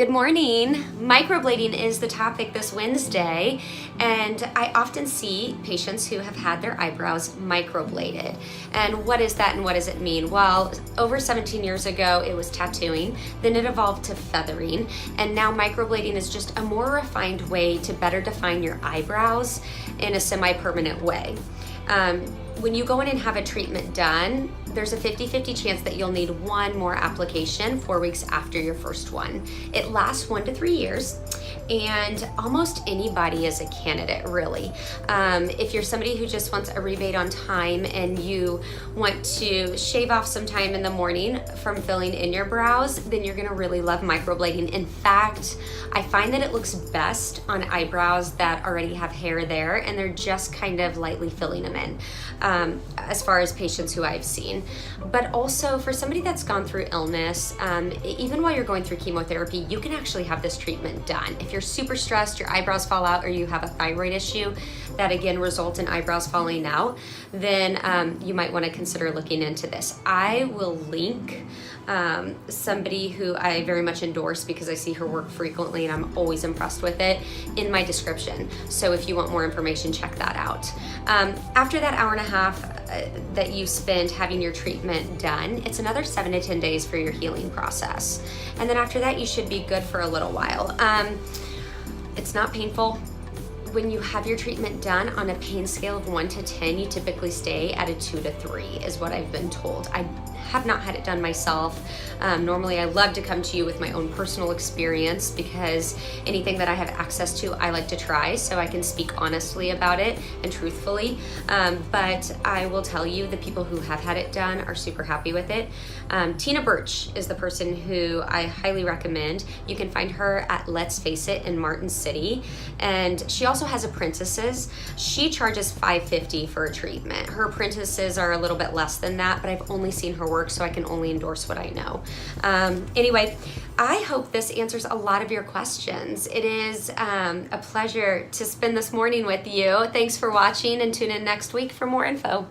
Good morning. Microblading is the topic this Wednesday, and I often see patients who have had their eyebrows microbladed. And what is that and what does it mean? Well, over 17 years ago it was tattooing, then it evolved to feathering, and now microblading is just a more refined way to better define your eyebrows in a semi-permanent way. When you go in and have a treatment done, there's a 50-50 chance that you'll need one more application 4 weeks after your first one. It lasts 1 to 3 years, and almost anybody is a candidate, really. If you're somebody who just wants a rebate on time and you want to shave off some time in the morning from filling in your brows, then you're gonna really love microblading. In fact, I find that it looks best on eyebrows that already have hair there and they're just kind of lightly filling them in, as far as patients who I've seen. But also for somebody that's gone through illness, even while you're going through chemotherapy, you can actually have this treatment done. If you're super stressed, your eyebrows fall out, or you have a thyroid issue that again results in eyebrows falling out, then you might want to consider looking into this. I will link somebody who I very much endorse because I see her work frequently and I'm always impressed with it in my description. So if you want more information, check that out. After that hour and a half that you spend having your treatment done, it's another 7 to 10 days for your healing process. And then after that, you should be good for a little while. It's not painful. When you have your treatment done, on a pain scale of 1 to 10, you typically stay at a 2 to 3 is what I've been told. I have not had it done myself. Normally I love to come to you with my own personal experience because anything that I have access to, I like to try so I can speak honestly about it and truthfully. But I will tell you, the people who have had it done are super happy with it. Tina Birch is the person who I highly recommend. You can find her at Let's Face It in Martin City. And she also has apprentices. She charges $550 for a treatment. Her apprentices are a little bit less than that, but I've only seen her work, so I can only endorse what I know. Anyway, I hope this answers a lot of your questions. It is a pleasure to spend this morning with you. Thanks for watching, and tune in next week for more info.